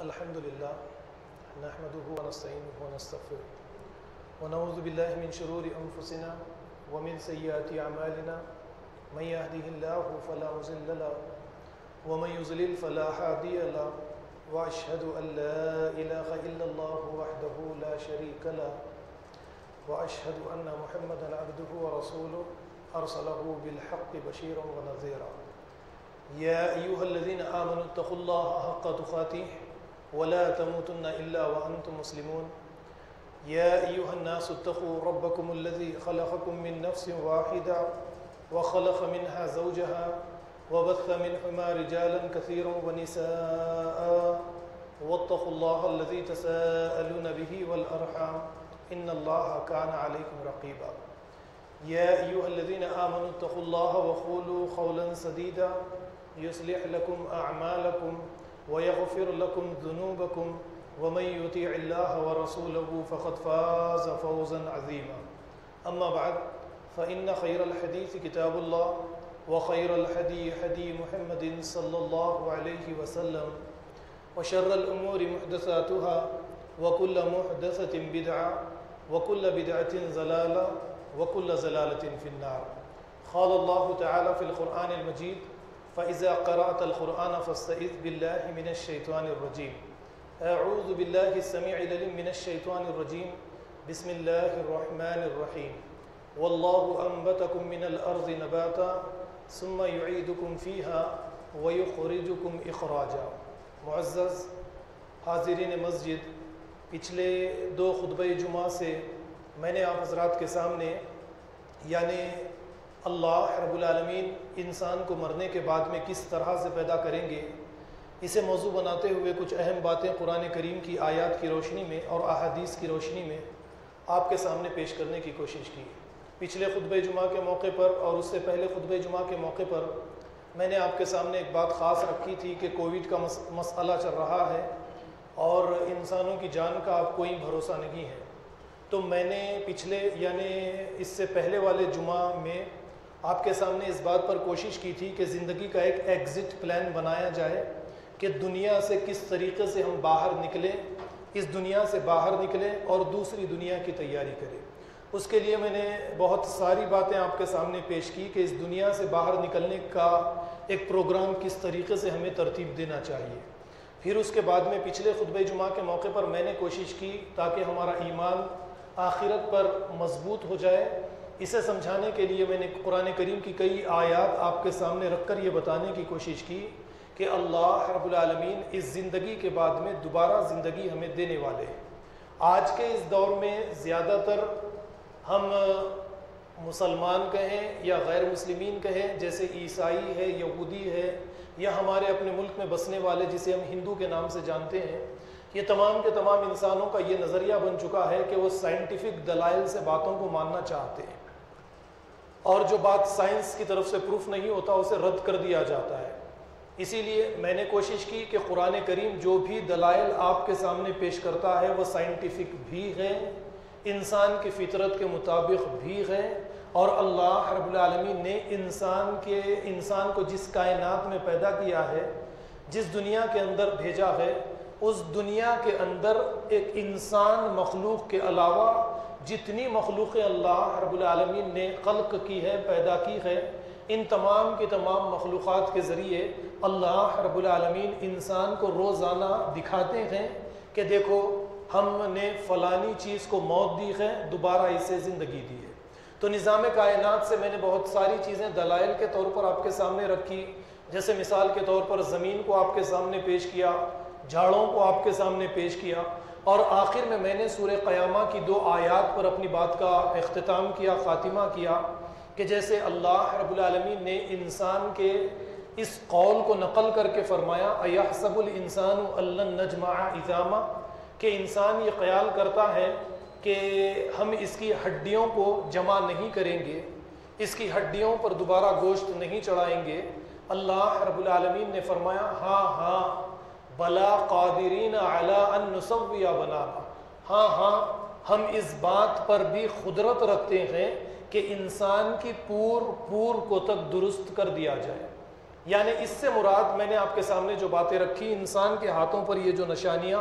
الحمد لله نحمده ونستعينه ونستغفره ونعوذ بالله من شرور أنفسنا ومن سيئات أعمالنا من يهده الله فلا مضل له ومن يضلل فلا هادي له وأشهد أن لا إله إلا الله وحده لا شريك له وأشهد أن محمدا عبده ورسوله أرسله بالحق بشيرا ونذيرا يا أيها الذين آمنوا اتقوا الله حق تقاته ولا تموتن إلا وأنتم مسلمون يا أيها الناس اتقوا ربكم الذي خلقكم من نفس واحدة وخلق منها زوجها وبث منهما رجالا كثيرا ونساء واتقوا الله الذي تساءلون به والأرحام إن الله كان عليكم رقيبا يا أيها الذين آمنوا اتقوا الله وقولوا قولا سديدا يصلح لكم أعمالكم ويغفر لكم ذنوبكم ومن يطيع الله ورسوله فقد فاز فوزا عظيما أما بعد فإن خير الحديث كتاب الله وخير الهدي هدي محمد صلى الله عليه وسلم وشر الأمور محدثاتها وكل محدثة بدعة وكل بدعة ضلالة وكل ضلالة في النار قال الله تعالى في القرآن المجيد فإذا قرأت القرآن فاستعذ بالله من الشيطان الرجيم أعوذ بالله السميع العليم من الشيطان الرجيم بسم الله الرحمن الرحيم والله أنبتكم من الأرض نباتا ثم يعيدكم فيها ويخرجكم إخراجا معزز حاضرین مسجد، پچھلے 2 خطبہ جمعہ سے میں نے آپ حضرات کے سامنے یعنی اللہ رب العالمین انسان کو مرنے کے بعد میں کس طرح سے پیدا کریں گے اسے موضوع بناتے ہوئے کچھ اہم باتیں قرآن کریم کی آیات کی روشنی میں اور احادیث کی روشنی میں آپ کے سامنے پیش کرنے کی کوشش کی۔ پچھلے خطبہ جمعہ کے موقع پر اور اس سے پہلے خطبہ جمعہ کے موقع پر میں نے آپ کے سامنے ایک بات خاص رکھی تھی کہ کووڈ کا مسئلہ چل رہا ہے اور انسانوں کی جان کا اب کوئی بھروسہ نہیں ہے، تو میں نے پچھلے یعنی اس سے پہلے والے جمعہ میں آپ کے سامنے اس بات پر کوشش کی تھی کہ زندگی کا ایک ایگزٹ پلان بنایا جائے کہ دنیا سے کس طریقے سے ہم باہر نکلیں، اس دنیا سے باہر نکلیں اور دوسری دنیا کی تیاری کریں۔ اس کے لیے میں نے بہت ساری باتیں آپ کے سامنے پیش کی کہ اس دنیا سے باہر نکلنے کا ایک پروگرام کس طریقے سے ہمیں ترتیب دینا چاہیے۔ پھر اس کے بعد میں پچھلے خطبہ جمعہ کے موقع پر میں نے کوشش کی تاکہ ہمارا ایمان آخرت پر مضبوط ہو جائے، اسے سمجھانے کے لیے میں نے قرآن کریم کی کئی آیات آپ کے سامنے رکھ کر یہ بتانے کی کوشش کی کہ اللہ رب العالمین اس زندگی کے بعد میں دوبارہ زندگی ہمیں دینے والے ہیں۔ آج کے اس دور میں زیادہ تر ہم مسلمان کہیں یا غیر مسلمین کہیں، جیسے عیسائی ہے، یہودی ہے، یا ہمارے اپنے ملک میں بسنے والے جسے ہم ہندو کے نام سے جانتے ہیں، یہ تمام کے تمام انسانوں کا یہ نظریہ بن چکا ہے کہ وہ سائنٹیفک دلائل سے باتوں کو ماننا چاہتے ہیں، اور جو بات سائنس کی طرف سے پروف نہیں ہوتا اسے رد کر دیا جاتا ہے۔ اسی لیے میں نے کوشش کی کہ قرآن کریم جو بھی دلائل آپ کے سامنے پیش کرتا ہے وہ سائنٹیفک بھی ہیں، انسان کی فطرت کے مطابق بھی ہیں، اور اللہ رب العالمین نے انسان کو جس کائنات میں پیدا کیا ہے، جس دنیا کے اندر بھیجا ہے، اس دنیا کے اندر ایک انسان مخلوق کے علاوہ جتنی مخلوق اللہ رب العالمین نے خلق کی ہے، پیدا کی ہے، ان تمام کے تمام مخلوقات کے ذریعے اللہ رب العالمین انسان کو روزانہ دکھاتے ہیں کہ دیکھو ہم نے فلانی چیز کو موت دی ہے، دوبارہ اسے زندگی دی ہے۔ تو نظام کائنات سے میں نے بہت ساری چیزیں دلائل کے طور پر آپ کے سامنے رکھی، جیسے مثال کے طور پر زمین کو آپ کے سامنے پیش کیا، جھاڑوں کو آپ کے سامنے پیش کیا، اور آخر میں نے سورہ قیامہ کی 2 آیات پر اپنی بات کا اختتام کیا، خاتمہ کیا، کہ جیسے اللہ رب العالمین نے انسان کے اس قول کو نقل کر کے فرمایا اَيَحْسَبُ الْإِنسَانُ أَن لَّن نَّجْمَعَ عِظَامَهُ، کہ انسان یہ خیال کرتا ہے کہ ہم اس کی ہڈیوں کو جمع نہیں کریں گے، اس کی ہڈیوں پر دوبارہ گوشت نہیں چڑھائیں گے۔ اللہ رب العالمین نے فرمایا ہاں ہاں بلا قادرین علی ان نسوی بنانا، ہاں ہاں ہم اس بات پر بھی قدرت رکھتے ہیں کہ انسان کی پور کو تک درست کر دیا جائے۔ یعنی اس سے مراد میں نے آپ کے سامنے جو باتیں رکھی، انسان کے ہاتھوں پر یہ جو نشانیاں،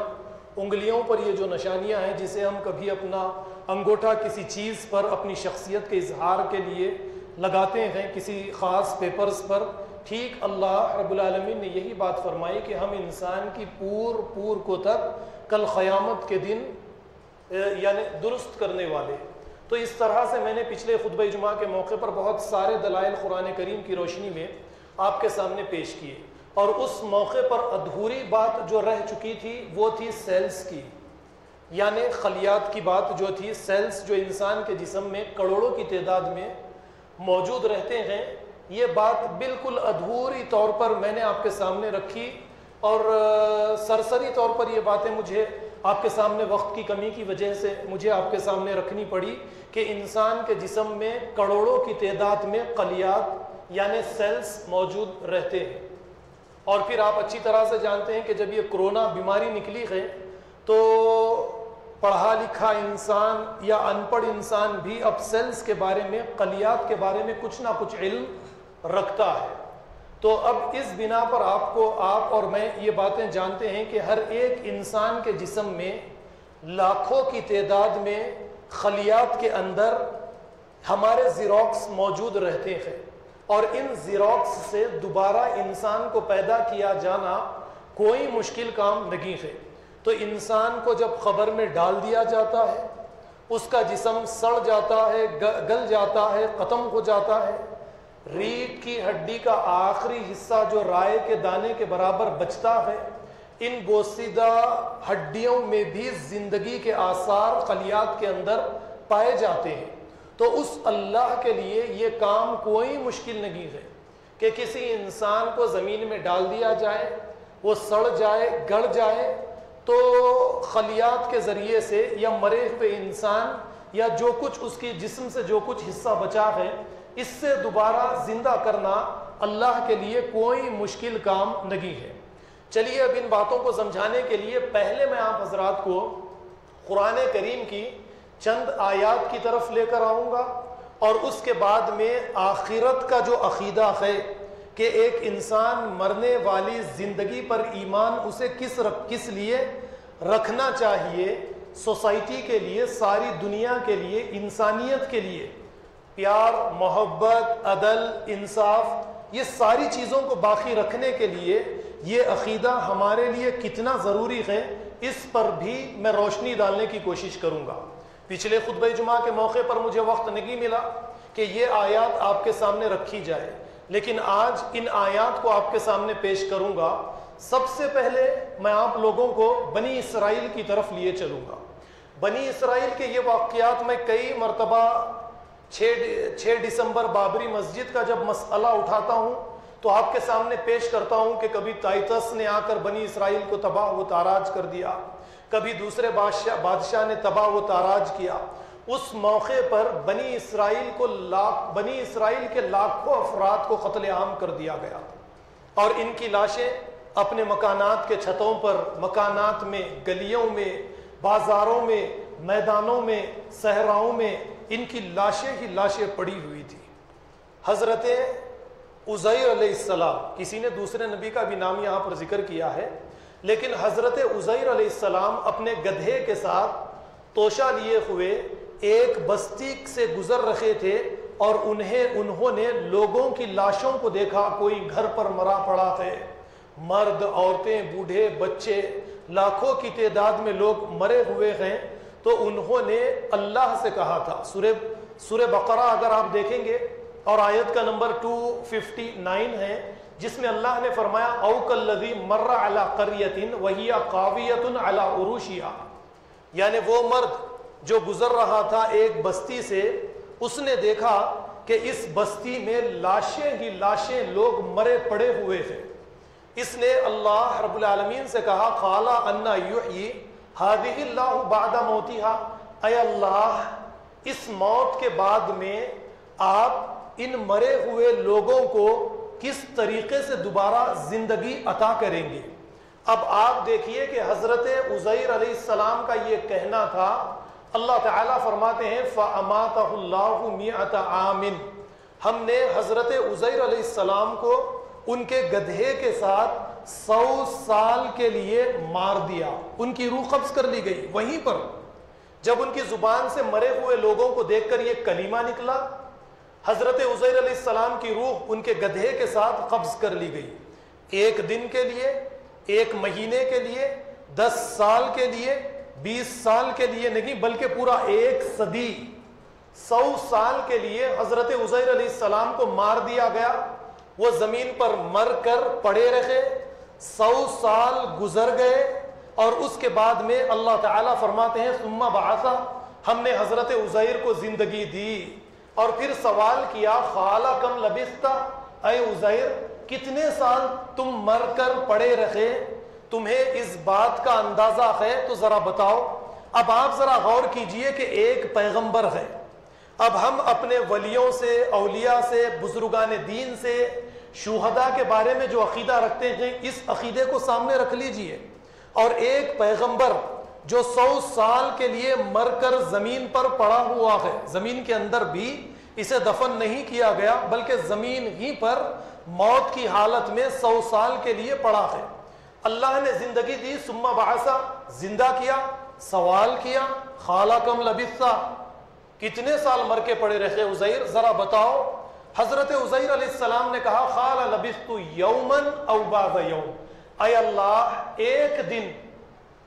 انگلیوں پر یہ جو نشانیاں ہیں، جسے ہم کبھی اپنا انگوٹھا کسی چیز پر اپنی شخصیت کے اظہار کے لیے لگاتے ہیں کسی خاص پیپرز پر، ٹھیک اللہ رب العالمین نے یہی بات فرمائی کہ ہم انسان کی پور کو تک کل قیامت کے دن یعنی درست کرنے والے۔ تو اس طرح سے میں نے پچھلے خطبہ جمعہ کے موقع پر بہت سارے دلائل قرآن کریم کی روشنی میں آپ کے سامنے پیش کیے، اور اس موقع پر ادھوری بات جو رہ چکی تھی وہ تھی سیلز کی، یعنی خلیات کی بات جو تھی، سیلز جو انسان کے جسم میں کروڑوں کی تعداد میں موجود رہتے ہیں، یہ بات بالکل ادھوری طور پر میں نے آپ کے سامنے رکھی، اور سرسری طور پر یہ باتیں مجھے آپ کے سامنے وقت کی کمی کی وجہ سے مجھے آپ کے سامنے رکھنی پڑی کہ انسان کے جسم میں کروڑوں کی تعداد میں خلیات یعنی سیلز موجود رہتے ہیں۔ اور پھر آپ اچھی طرح سے جانتے ہیں کہ جب یہ کرونا بیماری نکلی ہے تو پڑھا لکھا انسان یا ان پڑھ انسان بھی اب سیلز کے بارے میں، خلیات کے بارے میں کچھ نہ کچھ علم رکھتا ہے۔ تو اب اس بنا پر آپ اور میں یہ باتیں جانتے ہیں کہ ہر ایک انسان کے جسم میں لاکھوں کی تعداد میں خلیات کے اندر ہمارے زیروکس موجود رہتے ہیں، اور ان زیروکس سے دوبارہ انسان کو پیدا کیا جانا کوئی مشکل کام نہیں ہے۔ تو انسان کو جب قبر میں ڈال دیا جاتا ہے، اس کا جسم سڑ جاتا ہے، گل جاتا ہے، ختم ہو جاتا ہے، ریڑھ کی ہڈی کا آخری حصہ جو رائے کے دانے کے برابر بچتا ہے، ان بوسیدہ ہڈیوں میں بھی زندگی کے آثار خلیات کے اندر پائے جاتے ہیں۔ تو اس اللہ کے لیے یہ کام کوئی مشکل نہیں ہے کہ کسی انسان کو زمین میں ڈال دیا جائے، وہ سڑ جائے، گڑ جائے، تو خلیات کے ذریعے سے یا مرے ہوئے انسان یا جو کچھ اس کی جسم سے جو کچھ حصہ بچا ہے، اس سے دوبارہ زندہ کرنا اللہ کے لیے کوئی مشکل کام نہیں ہے۔ چلیے اب ان باتوں کو سمجھانے کے لیے پہلے میں آپ حضرات کو قرآن کریم کی چند آیات کی طرف لے کر آؤں گا، اور اس کے بعد میں آخرت کا جو عقیدہ ہے کہ ایک انسان مرنے والی زندگی پر ایمان اسے کس لیے رکھنا چاہیے، سوسائٹی کے لیے، ساری دنیا کے لیے، انسانیت کے لیے، پیار، محبت، عدل، انصاف، یہ ساری چیزوں کو باقی رکھنے کے لیے یہ عقیدہ ہمارے لیے کتنا ضروری ہے، اس پر بھی میں روشنی ڈالنے کی کوشش کروں گا۔ پچھلے خطبہ جمعہ کے موقع پر مجھے وقت نہیں ملا کہ یہ آیات آپ کے سامنے رکھی جائے، لیکن آج ان آیات کو آپ کے سامنے پیش کروں گا۔ سب سے پہلے میں آپ لوگوں کو بنی اسرائیل کی طرف لیے چلوں گا۔ بنی اسرائیل کے یہ واقعات میں کئی مرتبہ 6 دسمبر بابری مسجد کا جب مسئلہ اٹھاتا ہوں تو آپ کے سامنے پیش کرتا ہوں کہ کبھی تائتس نے آ کر بنی اسرائیل کو تباہ و تاراج کر دیا، کبھی دوسرے بادشاہ نے تباہ و تاراج کیا۔ اس موقع پر بنی اسرائیل کے لاکھوں افراد کو قتل عام کر دیا گیا، اور ان کی لاشیں اپنے مکانات کے چھتوں پر، مکانات میں، گلیوں میں، بازاروں میں، میدانوں میں، صحراؤں میں ان کی لاشیں ہی لاشیں پڑی ہوئی تھی۔ حضرت عزیر علیہ السلام، کسی نے دوسرے نبی کا بھی نام یہاں پر ذکر کیا ہے، لیکن حضرت عزیر علیہ السلام اپنے گدھے کے ساتھ توشہ لیے ہوئے ایک بستی سے گزر رہے تھے، اور انہوں نے لوگوں کی لاشوں کو دیکھا، کوئی گھر پر مرا پڑا ہے، مرد، عورتیں، بوڑھے، بچے، لاکھوں کی تعداد میں لوگ مرے ہوئے ہیں۔ تو انہوں نے اللہ سے کہا تھا، سورہ بقرہ اگر آپ دیکھیں گے اور آیت کا نمبر 259 ہے، جس میں اللہ نے فرمایا او کالذی مر علی قریۃ وہی خاویۃ علی عروشہا، یعنی وہ مرد جو گزر رہا تھا ایک بستی سے، اس نے دیکھا کہ اس بستی میں لاشیں ہی لاشیں، لوگ مرے پڑے ہوئے ہیں۔ اس نے اللہ رب العالمین سے کہا قال انا یحیی ہذہ اللہ بعد موتہا، اے اللہ اس موت کے بعد میں آپ ان مرے ہوئے لوگوں کو کس طریقے سے دوبارہ زندگی عطا کریں گے۔ اب آپ دیکھیے کہ حضرت عزیر علیہ السلام کا یہ کہنا تھا، اللہ تعالیٰ فرماتے ہیں فَأَمَاتَهُ اللَّهُ مِئَةَ عَامٍ، ہم نے حضرت عزیر علیہ السلام کو ان کے گدھے کے ساتھ 100 سال کے لیے مار دیا، ان کی روح قبض کر لی گئی وہیں پر۔ جب ان کی زبان سے مرے ہوئے لوگوں کو دیکھ کر یہ کلمہ نکلا، حضرت عزیر علیہ السلام کی روح ان کے گدھے کے ساتھ قبض کر لی گئی۔ 1 دن کے لیے، 1 مہینے کے لیے، 10 سال کے لیے، 20 سال کے لیے نہیں، بلکہ پورا 1 صدی، 100 سال کے لیے حضرت عزیر علیہ السلام کو مار دیا گیا۔ وہ زمین پر مر کر پڑے رہے، 100 سال گزر گئے، اور اس کے بعد میں اللہ تعالیٰ فرماتے ہیں ثم بعث، ہم نے حضرت عزیر کو زندگی دی، اور پھر سوال کیا قال کم لبثت، اے عزیر کتنے سال تم مر کر پڑے رہے، تمہیں اس بات کا اندازہ ہے تو ذرا بتاؤ۔ اب آپ ذرا غور کیجئے کہ ایک پیغمبر ہے، اب ہم اپنے ولیوں سے، اولیاء سے، بزرگان دین سے، شہداء کے بارے میں جو عقیدہ رکھتے ہیں اس عقیدے کو سامنے رکھ لیجئے، اور ایک پیغمبر جو 100 سال کے لیے مر کر زمین پر پڑا ہوا ہے، زمین کے اندر بھی اسے دفن نہیں کیا گیا بلکہ زمین ہی پر موت کی حالت میں 100 سال کے لیے پڑا ہے۔ اللہ نے زندگی دی، ثم بعث، زندہ کیا، سوال کیا قال کم لبثت، کتنے سال مر کے پڑے رہے عزیر، ذرا بتاؤ۔ حضرت عزیر علیہ السلام نے کہا قال لبثت یوما او بعض یوم، اے اللہ 1 دن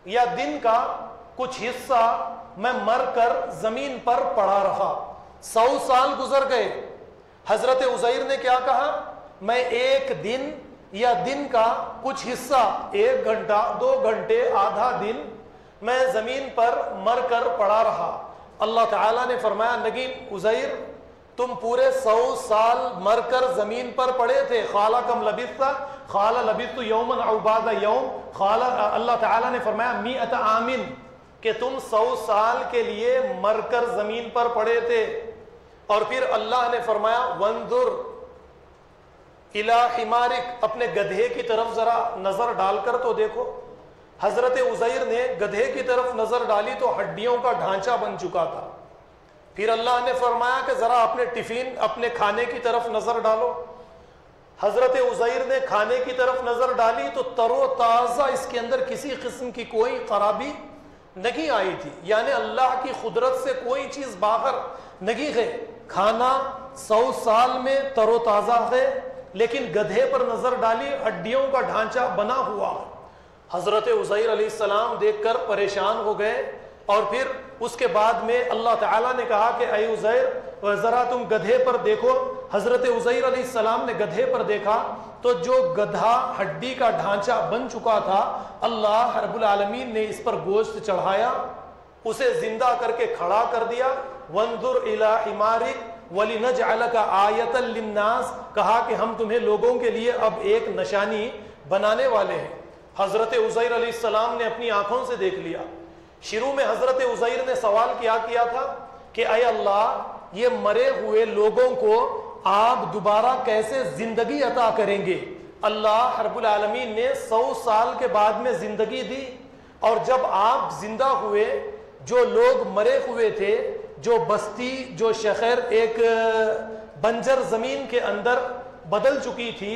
یا دن کا کچھ حصہ میں مر کر زمین پر پڑا رہا، 100 سال گزر گئے۔ حضرت عزیر نے کیا کہا، میں 1 دن یا دن کا کچھ حصہ، 1 گھنٹہ، 2 گھنٹے، آدھا دن میں زمین پر مر کر پڑا رہا۔ اللہ تعالیٰ نے فرمایا نہیں عزیر، تم پورے 100 سال مر کر زمین پر پڑے تھے۔ قال کم لبثت، قال لبثت یوما او بعض یوم، قال اللہ تعالیٰ نے فرمایا 100 عام، کہ تم 100 سال کے لیے مر کر زمین پر پڑے تھے۔ اور پھر اللہ نے فرمایا وانظر الی حمارک، اپنے گدھے کی طرف ذرا نظر ڈال کر تو دیکھو۔ حضرت عزیر نے گدھے کی طرف نظر ڈالی تو ہڈیوں کا ڈھانچہ بن چکا تھا۔ پھر اللہ نے فرمایا کہ ذرا اپنے ٹفین، اپنے کھانے کی طرف نظر ڈالو۔ حضرت عزیر نے کھانے کی طرف نظر ڈالی تو تر و تازہ، اس کے اندر کسی قسم کی کوئی خرابی نہیں آئی تھی، یعنی اللہ کی قدرت سے کوئی چیز باہر نہیں ہے۔ کھانا 100 سال میں تر و تازہ ہے، لیکن گدھے پر نظر ڈالی ہڈیوں کا ڈھانچہ بنا ہوا۔ حضرت عزیر علیہ السلام دیکھ کر پریشان ہو گئے، اور پھر اس کے بعد میں اللہ تعالیٰ نے کہا کہ اے عزیر ذرا تم گدھے پر دیکھو۔ حضرت عزیر علیہ السلام نے گدھے پر دیکھا تو جو گدھا ہڈی کا ڈھانچہ بن چکا تھا، اللہ رب العالمین نے اس پر گوشت چڑھایا، اسے زندہ کر کے کھڑا کر دیا۔ وانظر الی حمارک ولنجعلک آیۃ للناس، کہا کہ ہم تمہیں لوگوں کے لیے اب ایک نشانی بنانے والے ہیں۔ حضرت عزیر علیہ السلام نے اپنی آنکھوں سے دیکھ لیا۔ شروع میں حضرت عزیر نے سوال کیا تھا کہ اے اللہ یہ مرے ہوئے لوگوں کو آپ دوبارہ کیسے زندگی عطا کریں گے؟ اللہ رب العالمین نے 100 سال کے بعد میں زندگی دی، اور جب آپ زندہ ہوئے، جو لوگ مرے ہوئے تھے، جو بستی، جو شہر ایک بنجر زمین کے اندر بدل چکی تھی،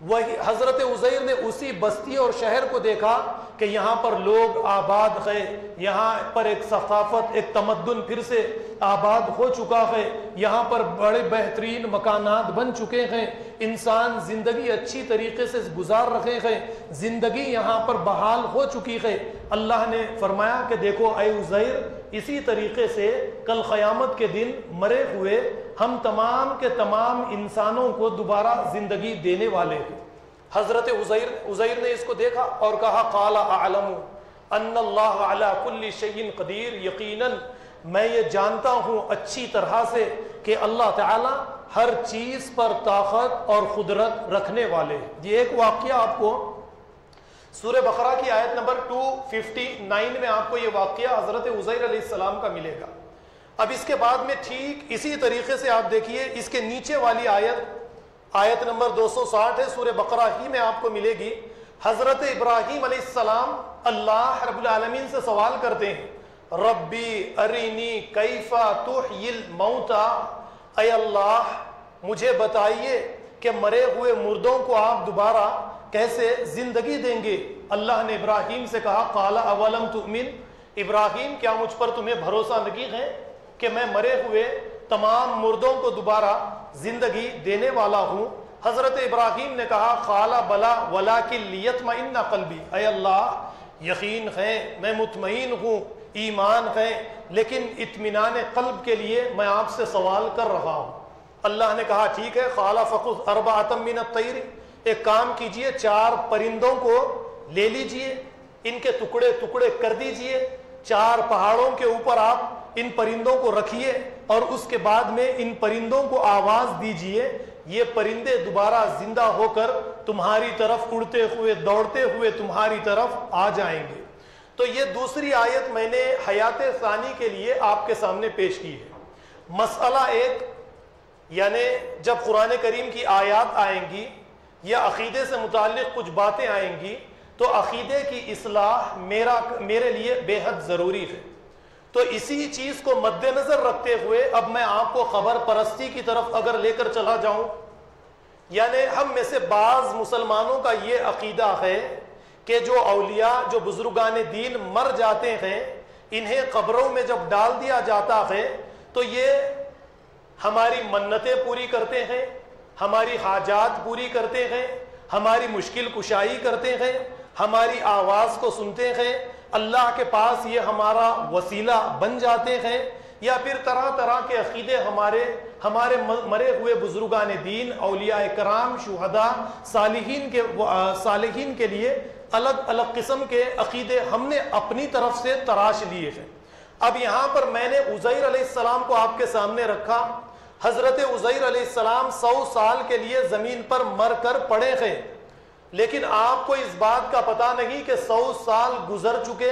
وہی حضرت عزیر نے اسی بستی اور شہر کو دیکھا کہ یہاں پر لوگ آباد ہے، یہاں پر ایک ثقافت، ایک تمدن پھر سے آباد ہو چکا ہے، یہاں پر بڑے بہترین مکانات بن چکے ہیں، انسان زندگی اچھی طریقے سے گزار رہے ہیں، زندگی یہاں پر بحال ہو چکی ہے۔ اللہ نے فرمایا کہ دیکھو اے عزیر، اسی طریقے سے کل قیامت کے دن مرے ہوئے ہم تمام کے تمام انسانوں کو دوبارہ زندگی دینے والے ہیں۔ حضرت عزیر نے اس کو دیکھا اور کہا قال اعلم ان اللہ علی کل شیء قدیر، یقیناً میں یہ جانتا ہوں اچھی طرح سے کہ اللہ تعالی ہر چیز پر طاقت اور قدرت رکھنے والے ہیں۔ یہ ایک واقعہ آپ کو سورہ بقرہ کی آیت نمبر 259 میں آپ کو یہ واقعہ حضرت عزیر علیہ السلام کا ملے گا۔ اب اس کے بعد میں ٹھیک اسی طریقے سے آپ دیکھیے، اس کے نیچے والی آیت نمبر 260 ہے، سورہ بقرہ ہی میں آپ کو ملے گی۔ حضرت ابراہیم علیہ السلام اللہ رب العالمین سے سوال کرتے ہیں، ربی ارینی کیف تحیی الموتى، اے اللہ مجھے بتائیے کہ مرے ہوئے مردوں کو آپ دوبارہ کیسے زندگی دیں گے؟ اللہ نے ابراہیم سے کہا قال اولم تؤمن، ابراہیم کیا مجھ پر تمہیں بھروسہ نہیں ہے کہ میں مرے ہوئے تمام مردوں کو دوبارہ زندگی دینے والا ہوں؟ حضرت ابراہیم نے کہا قال بلا ولکن لیطمئن قلبی، اے اللہ یقین ہے، میں مطمئن ہوں، ایمان ہے، لیکن اطمینان قلب کے لیے میں آپ سے سوال کر رہا ہوں۔ اللہ نے کہا ٹھیک ہے، قال فخذ اربعۃ من الطیر، ایک کام کیجئے، 4 پرندوں کو لے لیجئے، ان کے ٹکڑے ٹکڑے کر دیجئے، 4 پہاڑوں کے اوپر آپ ان پرندوں کو رکھیے، اور اس کے بعد میں ان پرندوں کو آواز دیجئے، یہ پرندے دوبارہ زندہ ہو کر تمہاری طرف اڑتے ہوئے دوڑتے ہوئے تمہاری طرف آ جائیں گے۔ تو یہ دوسری آیت میں نے حیات ثانی کے لیے آپ کے سامنے پیش کی ہے۔ مسئلہ ایک، یعنی جب قرآن کریم کی آیات آئیں گی یا عقیدے سے متعلق کچھ باتیں آئیں گی تو عقیدے کی اصلاح میرے لیے بے حد ضروری ہے۔ تو اسی چیز کو مد نظر رکھتے ہوئے اب میں آپ کو خبر پرستی کی طرف اگر لے کر چلا جاؤں، یعنی ہم میں سے بعض مسلمانوں کا یہ عقیدہ ہے کہ جو اولیاء، جو بزرگان دین مر جاتے ہیں، انہیں قبروں میں جب ڈال دیا جاتا ہے تو یہ ہماری منتیں پوری کرتے ہیں، ہماری حاجات پوری کرتے ہیں، ہماری مشکل کشائی کرتے ہیں، ہماری آواز کو سنتے ہیں، اللہ کے پاس یہ ہمارا وسیلہ بن جاتے ہیں، یا پھر طرح طرح کے عقیدے ہمارے مرے ہوئے بزرگان دین، اولیاء کرام، شہداء، صالحین کے لیے الگ الگ قسم کے عقیدے ہم نے اپنی طرف سے تراش لیے ہیں۔ اب یہاں پر میں نے عزیر علیہ السلام کو آپ کے سامنے رکھا۔ حضرت عزیر علیہ السلام 100 سال کے لیے زمین پر مر کر پڑے ہیں، لیکن آپ کو اس بات کا پتہ نہیں کہ 100 سال گزر چکے،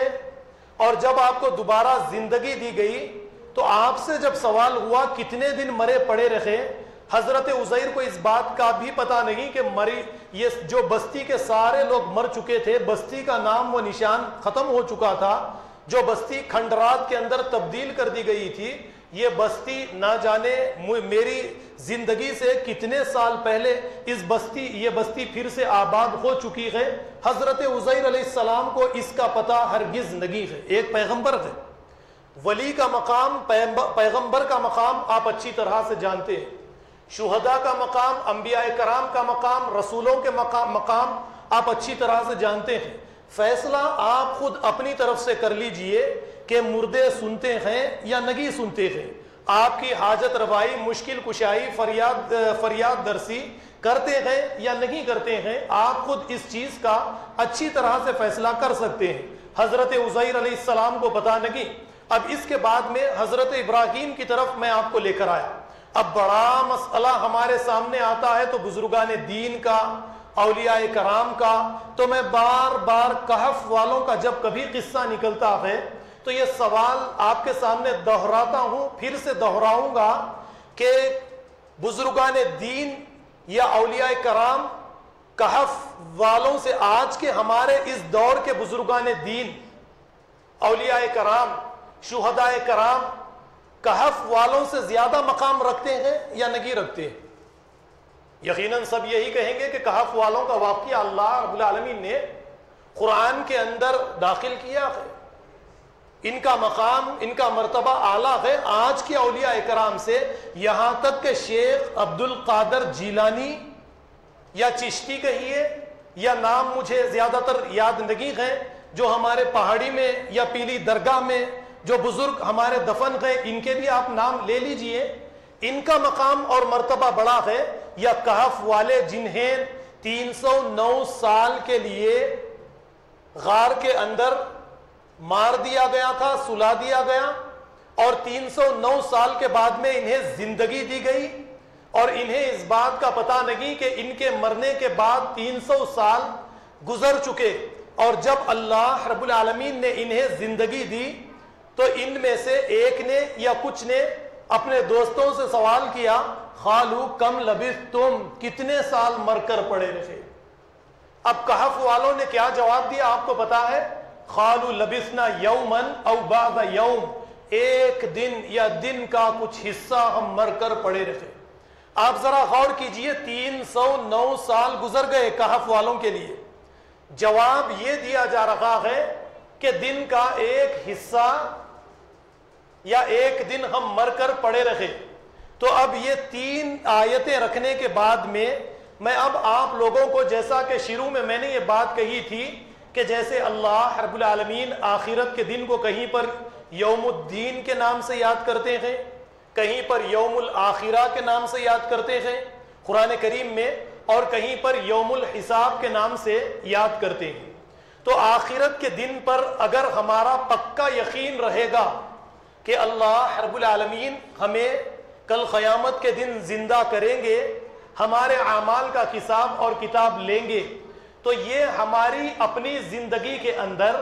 اور جب آپ کو دوبارہ زندگی دی گئی تو آپ سے جب سوال ہوا کتنے دن مرے پڑے رہے، حضرت عزیر کو اس بات کا بھی پتہ نہیں کہ یہ جو بستی کے سارے لوگ مر چکے تھے، بستی کا نام و نشان ختم ہو چکا تھا، جو بستی کھنڈرات کے اندر تبدیل کر دی گئی تھی، یہ بستی نہ جانے میری زندگی سے کتنے سال پہلے یہ بستی پھر سے آباد ہو چکی ہے۔ حضرت عزیر علیہ السلام کو اس کا پتہ ہرگز نہیں ہے۔ ایک پیغمبر ہے، ولی کا مقام، پیغمبر کا مقام آپ اچھی طرح سے جانتے ہیں، شہداء کا مقام، انبیاء کرام کا مقام، رسولوں کے مقام آپ اچھی طرح سے جانتے ہیں۔ فیصلہ آپ خود اپنی طرف سے کر لیجئے کہ مردے سنتے ہیں یا نہیں سنتے ہیں، آپ کی حاجت روائی، مشکل کشائی، فریاد درسی کرتے ہیں یا نہیں کرتے ہیں، آپ خود اس چیز کا اچھی طرح سے فیصلہ کر سکتے ہیں۔ حضرت عزیر علیہ السلام کو پتہ نہیں۔ اب اس کے بعد میں حضرت ابراہیم کی طرف میں آپ کو لے کر آیا۔ اب بڑا مسئلہ ہمارے سامنے آتا ہے تو بزرگان دین کا، اولیاء کرام کا، تو میں بار بار کہف والوں کا جب کبھی قصہ نکلتا ہے تو یہ سوال آپ کے سامنے دہراتا ہوں، پھر سے دہراؤں گا کہ بزرگان دین یا اولیاء کرام کہف والوں سے آج کے ہمارے اس دور کے بزرگان دین، اولیاء کرام، شہداء کرام کہف والوں سے زیادہ مقام رکھتے ہیں یا نہیں رکھتے ہیں؟ یقیناً سب یہی کہیں گے کہ کہف والوں کا واقعہ اللہ رب العالمین نے قرآن کے اندر داخل کیا ہے، ان کا مقام، ان کا مرتبہ اعلیٰ ہے آج کے اولیاء کرام سے، یہاں تک کہ شیخ عبد القادر جیلانی یا چشتی کہیے، یا نام مجھے زیادہ تر یاد نہیں ہے، جو ہمارے پہاڑی میں یا پیلی درگاہ میں جو بزرگ ہمارے دفن گئے، ان کے بھی آپ نام لے لیجئے، ان کا مقام اور مرتبہ بڑا ہے، یا کہف والے جنہیں 309 سال کے لیے غار کے اندر مار دیا گیا تھا، سلا دیا گیا، اور 309 سال کے بعد میں انہیں زندگی دی گئی، اور انہیں اس بات کا پتہ نہیں کہ ان کے مرنے کے بعد 300 سال گزر چکے، اور جب اللہ رب العالمین نے انہیں زندگی دی تو ان میں سے ایک نے یا کچھ نے اپنے دوستوں سے سوال کیا، قالوا کم لبثتم، کتنے سال مر کر پڑے رہے؟ اب کہف والوں نے کیا جواب دیا آپ کو پتا ہے؟ قالوا لبثنا یوما او بعض یوم، ایک دن یا دن کا کچھ حصہ ہم مر کر پڑے رہے۔ آپ ذرا غور کیجئے 309 سال گزر گئے کہف والوں کے لیے، جواب یہ دیا جا رہا ہے کہ دن کا ایک حصہ یا ایک دن ہم مر کر پڑے رہے۔ تو اب یہ 3 آیتیں رکھنے کے بعد میں اب آپ لوگوں کو، جیسا کہ شروع میں نے یہ بات کہی تھی کہ جیسے اللہ رب العالمین آخرت کے دن کو کہیں پر یوم الدین کے نام سے یاد کرتے ہیں، کہیں پر یوم الآخرہ کے نام سے یاد کرتے ہیں قرآن کریم میں، اور کہیں پر یوم الحساب کے نام سے یاد کرتے ہیں۔ تو آخرت کے دن پر اگر ہمارا پکا یقین رہے گا کہ اللہ رب العالمین ہمیں کل قیامت کے دن زندہ کریں گے، ہمارے اعمال کا حساب اور کتاب لیں گے، تو یہ ہماری اپنی زندگی کے اندر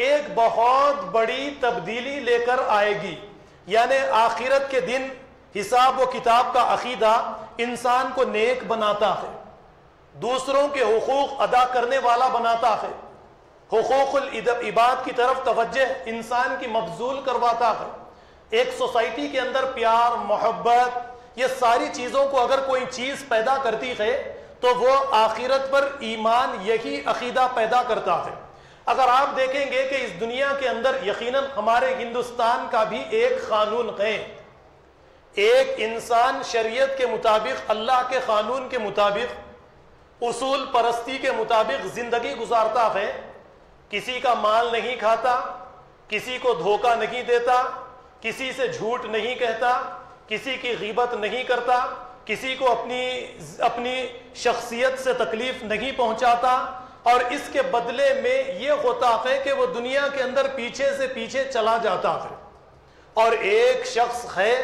ایک بہت بڑی تبدیلی لے کر آئے گی۔ یعنی آخرت کے دن حساب و کتاب کا عقیدہ انسان کو نیک بناتا ہے، دوسروں کے حقوق ادا کرنے والا بناتا ہے، حقوق العباد کی طرف توجہ انسان کی مبذول کرواتا ہے۔ ایک سوسائٹی کے اندر پیار، محبت، یہ ساری چیزوں کو اگر کوئی چیز پیدا کرتی ہے تو وہ آخرت پر ایمان یہی عقیدہ پیدا کرتا ہے۔ اگر آپ دیکھیں گے کہ اس دنیا کے اندر یقیناً ہمارے ہندوستان کا بھی ایک قانون ہے، ایک انسان شریعت کے مطابق، اللہ کے قانون کے مطابق، اصول پرستی کے مطابق زندگی گزارتا ہے، کسی کا مال نہیں کھاتا، کسی کو دھوکہ نہیں دیتا، کسی سے جھوٹ نہیں کہتا، کسی کی غیبت نہیں کرتا، کسی کو اپنی شخصیت سے تکلیف نہیں پہنچاتا، اور اس کے بدلے میں یہ ہوتا ہے کہ وہ دنیا کے اندر پیچھے سے پیچھے چلا جاتا ہے۔ اور ایک شخص ہے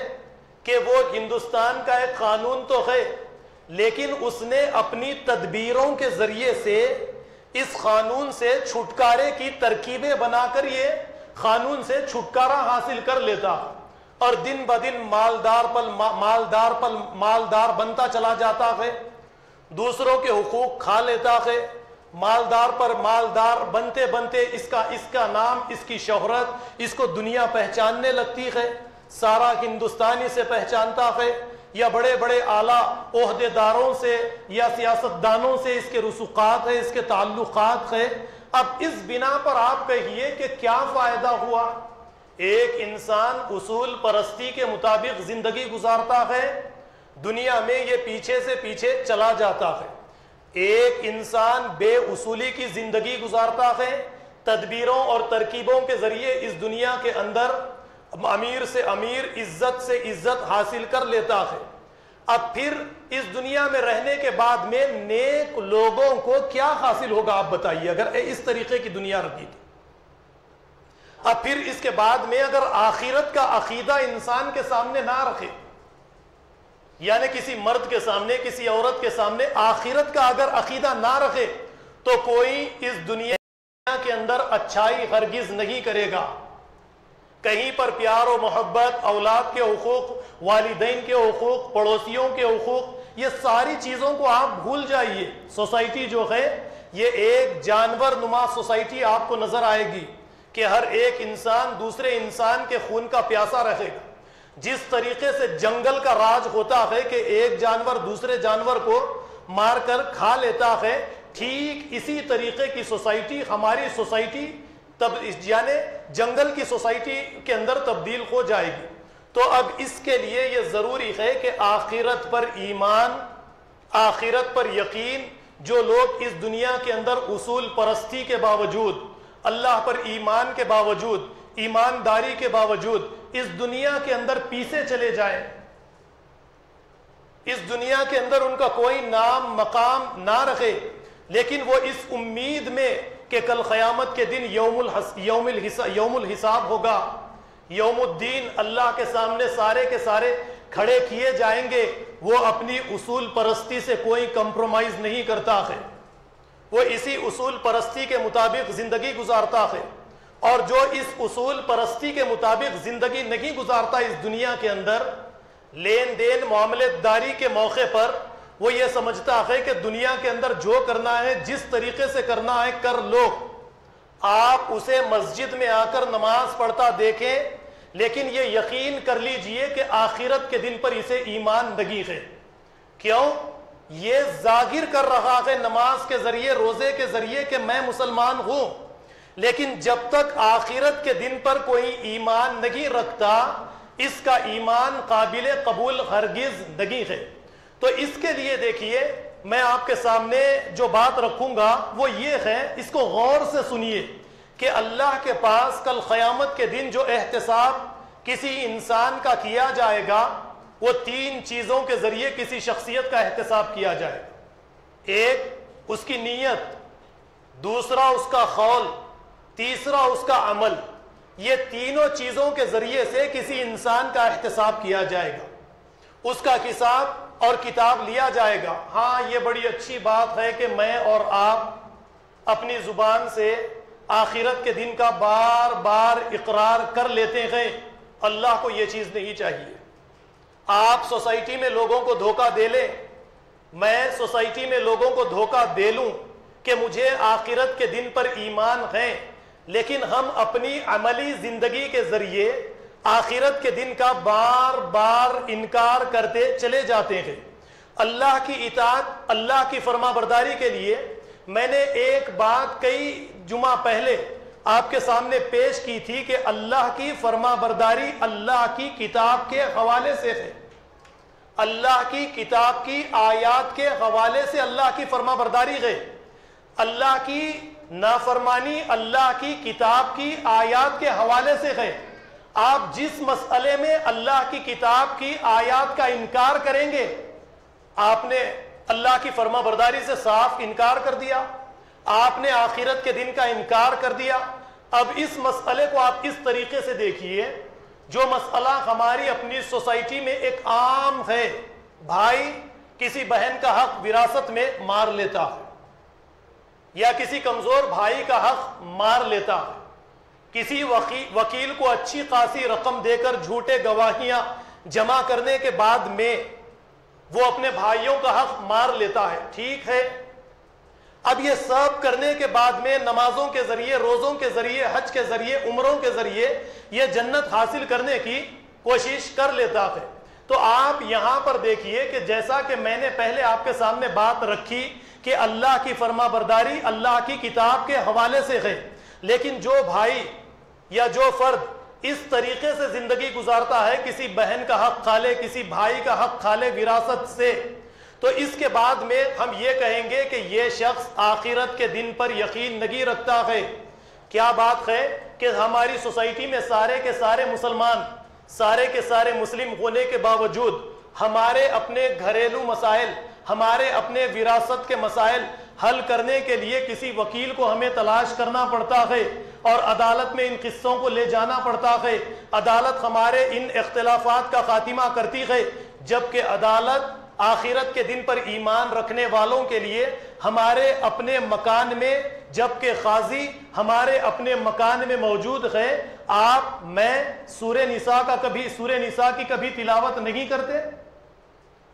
کہ وہ ہندوستان کا ایک قانون تو ہے، لیکن اس نے اپنی تدبیروں کے ذریعے سے اس قانون سے چھٹکارے کی ترکیبیں بنا کر یہ قانون سے چھٹکارا حاصل کر لیتا، اور دن بدن مالدار بنتا چلا جاتا ہے، دوسروں کے حقوق کھا لیتا ہے، مالدار پر مالدار بنتے بنتے اس کا نام، اس کی شہرت، اس کو دنیا پہچاننے لگتی ہے، سارا ہندوستان اسے پہچانتا ہے، یا بڑے بڑے اعلیٰ عہدے داروں سے یا سیاستدانوں سے اس کے رسوخات ہے، اس کے تعلقات ہے۔ اب اس بنا پر آپ کہیے کہ کیا فائدہ ہوا؟ ایک انسان اصول پرستی کے مطابق زندگی گزارتا ہے، دنیا میں یہ پیچھے سے پیچھے چلا جاتا ہے۔ ایک انسان بے اصولی کی زندگی گزارتا ہے، تدبیروں اور ترکیبوں کے ذریعے اس دنیا کے اندر امیر سے امیر، عزت سے عزت حاصل کر لیتا ہے۔ اب پھر اس دنیا میں رہنے کے بعد میں نیک لوگوں کو کیا حاصل ہوگا؟ آپ بتائیے، اگر اس طریقے کی دنیا رہی تو۔ اب پھر اس کے بعد میں اگر آخرت کا عقیدہ انسان کے سامنے نہ رکھے، یعنی کسی مرد کے سامنے، کسی عورت کے سامنے آخرت کا اگر عقیدہ نہ رکھے، تو کوئی اس دنیا کے اندر اچھائی ہرگز نہیں کرے گا۔ کہیں پر پیار و محبت، اولاد کے حقوق، والدین کے حقوق، پڑوسیوں کے حقوق، یہ ساری چیزوں کو آپ بھول جائیے۔ سوسائٹی جو ہے یہ ایک جانور نما سوسائٹی آپ کو نظر آئے گی کہ ہر ایک انسان دوسرے انسان کے خون کا پیاسا رہے گا۔ جس طریقے سے جنگل کا راج ہوتا ہے کہ ایک جانور دوسرے جانور کو مار کر کھا لیتا ہے، ٹھیک اسی طریقے کی سوسائٹی ہماری سوسائٹی یعنی جنگل کی سوسائٹی کے اندر تبدیل ہو جائے گی۔ تو اب اس کے لیے یہ ضروری ہے کہ آخرت پر ایمان، آخرت پر یقین، جو لوگ اس دنیا کے اندر اصول پرستی کے باوجود، اللہ پر ایمان کے باوجود، ایمانداری کے باوجود اس دنیا کے اندر پیچھے چلے جائیں، اس دنیا کے اندر ان کا کوئی نام مقام نہ رکھے، لیکن وہ اس امید میں کہ کل قیامت کے دن یوم الحساب ہوگا، یوم الدین، اللہ کے سامنے سارے کے سارے کھڑے کیے جائیں گے، وہ اپنی اصول پرستی سے کوئی کمپرومائز نہیں کرتا ہے، وہ اسی اصول پرستی کے مطابق زندگی گزارتا ہے۔ اور جو اس اصول پرستی کے مطابق زندگی نہیں گزارتا اس دنیا کے اندر، لین دین معاملت داری کے موقع پر وہ یہ سمجھتا ہے کہ دنیا کے اندر جو کرنا ہے، جس طریقے سے کرنا ہے کر لو۔ آپ اسے مسجد میں آ کر نماز پڑھتا دیکھیں، لیکن یہ یقین کر لیجئے کہ آخرت کے دن پر اسے ایمان نہیں ہے۔ کیوں؟ یہ ظاہر کر رہا ہے نماز کے ذریعے، روزے کے ذریعے کہ میں مسلمان ہوں، لیکن جب تک آخرت کے دن پر کوئی ایمان نہیں رکھتا اس کا ایمان قابل قبول ہرگز نہیں ہے۔ تو اس کے لیے دیکھیے میں آپ کے سامنے جو بات رکھوں گا وہ یہ ہے، اس کو غور سے سنیے کہ اللہ کے پاس کل قیامت کے دن جو احتساب کسی انسان کا کیا جائے گا وہ 3 چیزوں کے ذریعے کسی شخصیت کا احتساب کیا جائے گا۔ ایک اس کی نیت، دوسرا اس کا قول، تیسرا اس کا عمل۔ یہ تینوں چیزوں کے ذریعے سے کسی انسان کا احتساب کیا جائے گا، اس کا حساب اور کتاب لیا جائے گا۔ ہاں یہ بڑی اچھی بات ہے کہ میں اور آپ اپنی زبان سے آخرت کے دن کا بار بار اقرار کر لیتے ہیں، اللہ کو یہ چیز نہیں چاہیے۔ آپ سوسائٹی میں لوگوں کو دھوکہ دے لیں، میں سوسائٹی میں لوگوں کو دھوکہ دے لوں کہ مجھے آخرت کے دن پر ایمان ہے، لیکن ہم اپنی عملی زندگی کے ذریعے آخرت کے دن کا بار بار انکار کرتے چلے جاتے ہیں۔ اللہ کی اطاعت، اللہ کی فرما برداری کے لیے میں نے ایک بات کئی جمعہ پہلے آپ کے سامنے پیش کی تھی کہ اللہ کی فرما برداری اللہ کی کتاب کے حوالے سے ہے، اللہ کی کتاب کی آیات کے حوالے سے اللہ کی فرما برداری ہے۔ اللہ کی نافرمانی اللہ کی کتاب کی آیات کے حوالے سے ہے۔ آپ جس مسئلے میں اللہ کی کتاب کی آیات کا انکار کریں گے، آپ نے اللہ کی فرما برداری سے صاف انکار کر دیا، آپ نے آخرت کے دن کا انکار کر دیا۔ اب اس مسئلے کو آپ اس طریقے سے دیکھیے، جو مسئلہ ہماری اپنی سوسائٹی میں ایک عام ہے، بھائی کسی بہن کا حق وراثت میں مار لیتا ہے، یا کسی کمزور بھائی کا حق مار لیتا ہے، کسی وکیل کو اچھی خاصی رقم دے کر جھوٹے گواہیاں جمع کرنے کے بعد میں وہ اپنے بھائیوں کا حق مار لیتا ہے، ٹھیک ہے۔ اب یہ سب کرنے کے بعد میں نمازوں کے ذریعے، روزوں کے ذریعے، حج کے ذریعے، عمروں کے ذریعے یہ جنت حاصل کرنے کی کوشش کر لیتا ہے۔ تو آپ یہاں پر دیکھیے کہ جیسا کہ میں نے پہلے آپ کے سامنے بات رکھی کہ اللہ کی فرما برداری اللہ کی کتاب کے حوالے سے ہے، لیکن جو بھائی یا جو فرد اس طریقے سے زندگی گزارتا ہے، کسی بہن کا حق کھا لے، کسی بھائی کا حق کھا لے وراثت سے، تو اس کے بعد میں ہم یہ کہیں گے کہ یہ شخص آخرت کے دن پر یقین نہیں رکھتا ہے۔ کیا بات ہے کہ ہماری سوسائٹی میں سارے کے سارے مسلمان، سارے کے سارے مسلم ہونے کے باوجود ہمارے اپنے گھریلو مسائل، ہمارے اپنے وراثت کے مسائل حل کرنے کے لیے کسی وکیل کو ہمیں تلاش کرنا پڑتا ہے اور عدالت میں ان قصوں کو لے جانا پڑتا ہے۔ عدالت ہمارے ان اختلافات کا خاتمہ کرتی ہے، جبکہ عدالت آخرت کے دن پر ایمان رکھنے والوں کے لیے ہمارے اپنے مکان میں، جبکہ قاضی ہمارے اپنے مکان میں موجود ہے۔ آپ میں سورہ نساء کی کبھی تلاوت نہیں کرتے؟